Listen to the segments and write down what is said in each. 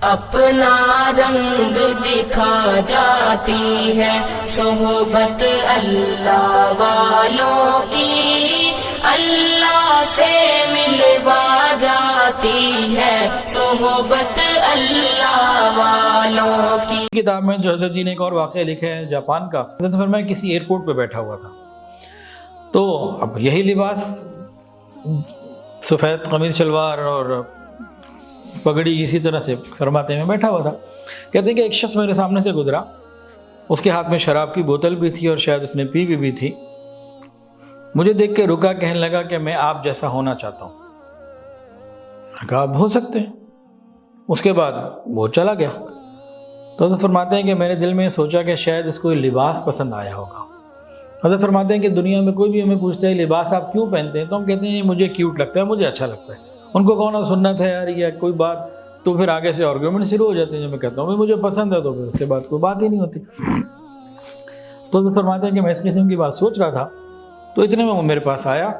اپنا رنگ دکھا جاتی ہے صحبت اللہ والوں کی، اللہ سے ملوا جاتی ہے صحبت اللہ والوں کی۔ کتاب میں جو حضرت جی نے ایک اور واقعہ لکھا ہے جاپان کا، حضرت نے فرمایا کسی ایئرپورٹ پہ بیٹھا ہوا تھا، تو اب یہی لباس، سفید قمیض شلوار اور پگڑی اسی طرح سے فرماتے ہیں، میں بیٹھا ہوا تھا، کہتے ہیں کہ ایک شخص میرے سامنے سے گزرا، اس کے ہاتھ میں شراب کی بوتل بھی تھی اور شاید اس نے پی بھی تھی، مجھے دیکھ کے رکا، کہنے لگا کہ میں آپ جیسا ہونا چاہتا ہوں۔ میں کہا آپ ہو سکتے ہیں۔ اس کے بعد وہ چلا گیا۔ تو حضرت فرماتے ہیں کہ میرے دل میں سوچا کہ شاید اس کو لباس پسند آیا ہوگا۔ حضرت فرماتے ہیں کہ دنیا میں کوئی بھی ہمیں پوچھتا ہے لباس آپ کیوں پہنتے ہیں، تو ہم کہتے ہیں مجھے کیوٹ لگتا ہے، مجھے اچھا لگتا ہے۔ ان کو کون سنت ہے یار یا کوئی بات، تو پھر آگے سے آرگیومنٹ شروع ہو جاتے ہیں۔ جو میں کہتا ہوں مجھے پسند ہے، تو پھر اس کے بعد کوئی بات ہی نہیں ہوتی۔ تو حضرت فرماتے ہیں کہ میں اس قسم کی بات سوچ رہا تھا، تو اتنے میں وہ میرے پاس آیا،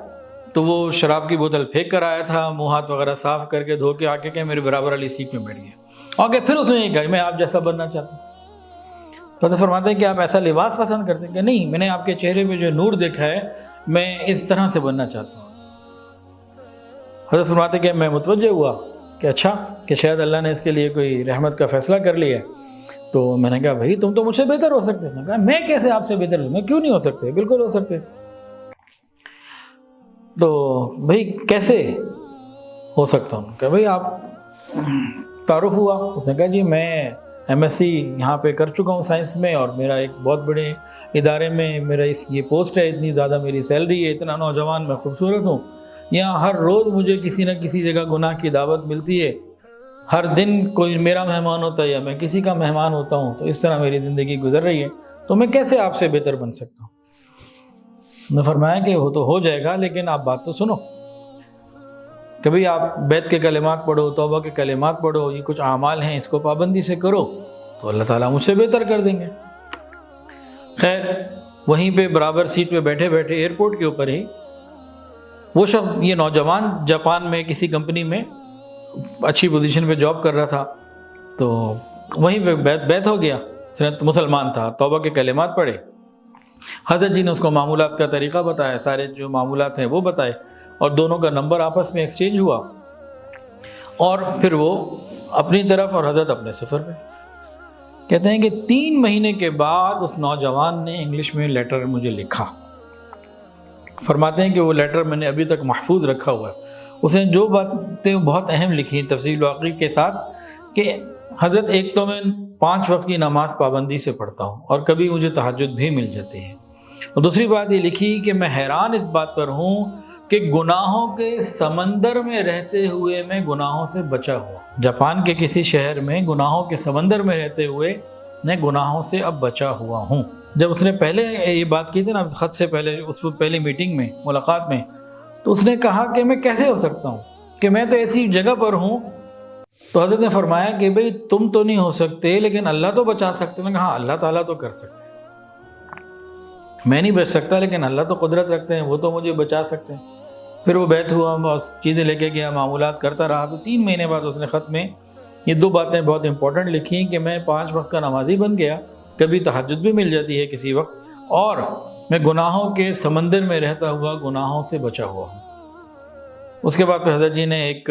تو وہ شراب کی بوتل پھینک کر آیا تھا، منہ ہاتھ وغیرہ صاف کر کے دھو کے آ کے کہ میرے برابر والی سیٹ میں بیٹھ گیا، آگے پھر اس نے یہ کہا میں آپ جیسا بننا چاہتا ہوں۔ تو حضرت فرماتے ہیں کہ آپ ایسا لباس پسند کرتے ہیں کہ نہیں، میں نے آپ کے چہرے پہ جو نور دیکھا ہے میں اس طرح سے بننا چاہتا ہوں۔ حضرت فرماتے ہیں کہ میں متوجہ ہوا کہ اچھا کہ شاید اللہ نے اس کے لیے کوئی رحمت کا فیصلہ کر لیا ہے۔ تو میں نے کہا بھائی تم تو مجھ سے بہتر ہو سکتے ہیں۔ میں نے کہا میں کیسے آپ سے بہتر ہوں، میں کیوں نہیں ہو سکتے، بالکل ہو سکتے۔ تو بھائی کیسے ہو سکتا ہوں، کہ بھائی آپ تعارف ہوا۔ اس نے کہا جی میں ایم ایس سی یہاں پہ کر چکا ہوں سائنس میں، اور میرا ایک بہت بڑے ادارے میں میرا یہ پوسٹ ہے، اتنی زیادہ میری سیلری ہے، اتنا نوجوان میں خوبصورت ہوں، یہاں ہر روز مجھے کسی نہ کسی جگہ گناہ کی دعوت ملتی ہے، ہر دن کوئی میرا مہمان ہوتا ہے یا میں کسی کا مہمان ہوتا ہوں، تو اس طرح میری زندگی گزر رہی ہے، تو میں کیسے آپ سے بہتر بن سکتا ہوں۔ نے فرمایا کہ وہ تو ہو جائے گا، لیکن آپ بات تو سنو، کبھی آپ بیت کے کلمات پڑھو، توبہ کے کلمات پڑھو، یہ کچھ اعمال ہیں، اس کو پابندی سے کرو تو اللہ تعالیٰ مجھ سے بہتر کر دیں گے۔ خیر وہیں پہ برابر سیٹ پہ بیٹھے بیٹھے ایئرپورٹ کے اوپر ہی وہ شخص، یہ نوجوان جاپان میں کسی کمپنی میں اچھی پوزیشن پہ جاب کر رہا تھا، تو وہیں پہ بیت ہو گیا، مسلمان تھا، توبہ کے کلمات پڑھے، حضرت جی نے اس کو معمولات کا طریقہ بتایا، سارے جو معمولات ہیں وہ بتائے، اور دونوں کا نمبر آپس میں ایکسچینج ہوا، اور پھر وہ اپنی طرف اور حضرت اپنے سفر پہ۔ کہتے ہیں کہ 3 مہینے کے بعد اس نوجوان نے انگلش میں لیٹر مجھے لکھا۔ فرماتے ہیں کہ وہ لیٹر میں نے ابھی تک محفوظ رکھا ہوا ہے۔ اس نے جو باتیں بہت اہم لکھی تفصیل و تحقیق کے ساتھ، کہ حضرت ایک تو میں 5 وقت کی نماز پابندی سے پڑھتا ہوں، اور کبھی مجھے تہجد بھی مل جاتی ہے، اور دوسری بات یہ لکھی کہ میں حیران اس بات پر ہوں کہ گناہوں کے سمندر میں رہتے ہوئے میں گناہوں سے بچا ہوا۔ جاپان کے کسی شہر میں گناہوں کے سمندر میں رہتے ہوئے میں گناہوں سے اب بچا ہوا ہوں۔ جب اس نے پہلے یہ بات کی تھی نا خط سے پہلے، اس وقت پہلی میٹنگ میں، ملاقات میں، تو اس نے کہا کہ میں کیسے ہو سکتا ہوں کہ میں تو ایسی جگہ پر ہوں۔ تو حضرت نے فرمایا کہ بھئی تم تو نہیں ہو سکتے، لیکن اللہ تو بچا سکتے۔ میں نے کہا ہاں اللہ تعالیٰ تو کر سکتے ہیں، میں نہیں بچ سکتا، لیکن اللہ تو قدرت رکھتے ہیں، وہ تو مجھے بچا سکتے ہیں۔ پھر وہ بیت ہوا، چیزیں لے کے گیا، معمولات کرتا رہا۔ تو 3 مہینے بعد اس نے خط میں یہ 2 باتیں بہت امپورٹنٹ لکھی کہ میں 5 وقت کا نمازی بن گیا، کبھی تہجد بھی مل جاتی ہے کسی وقت، اور میں گناہوں کے سمندر میں رہتا ہوا گناہوں سے بچا ہوا ہوں۔ اس کے بعد پھر حضرت جی نے ایک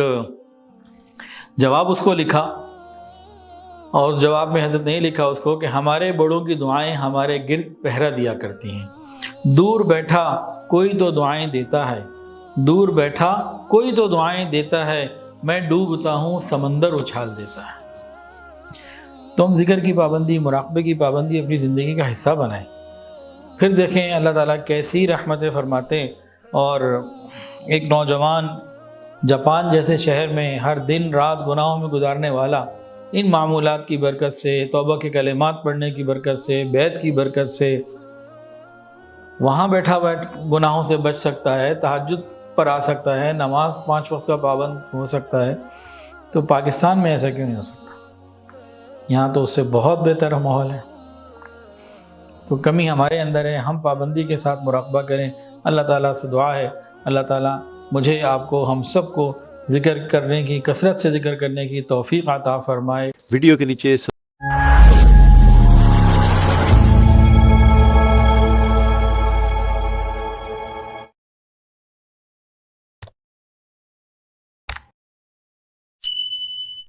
جواب اس کو لکھا، اور جواب میں حضرت نے لکھا اس کو کہ ہمارے بڑوں کی دعائیں ہمارے گرد پہرا دیا کرتی ہیں، دور بیٹھا کوئی تو دعائیں دیتا ہے، دور بیٹھا کوئی تو دعائیں دیتا ہے، میں ڈوبتا ہوں سمندر اچھال دیتا ہے۔ تو ہم ذکر کی پابندی، مراقبے کی پابندی اپنی زندگی کا حصہ بنائیں، پھر دیکھیں اللہ تعالیٰ کیسی رحمتیں فرماتے۔ اور ایک نوجوان جاپان جیسے شہر میں ہر دن رات گناہوں میں گزارنے والا، ان معمولات کی برکت سے، توبہ کے کلمات پڑھنے کی برکت سے، بیت کی برکت سے، وہاں بیٹھا گناہوں سے بچ سکتا ہے، تہجد پر آ سکتا ہے، نماز 5 وقت کا پابند ہو سکتا ہے۔ تو پاکستان میں ایسا کیوں نہیں ہو سکتا؟ یہاں تو اس سے بہت بہتر ماحول ہے۔ تو کمی ہمارے اندر ہے، ہم پابندی کے ساتھ مراقبہ کریں۔ اللہ تعالیٰ سے دعا ہے اللہ تعالیٰ مجھے، آپ کو، ہم سب کو ذکر کرنے کی، کثرت سے ذکر کرنے کی توفیق عطا فرمائے۔ ویڈیو کے نیچے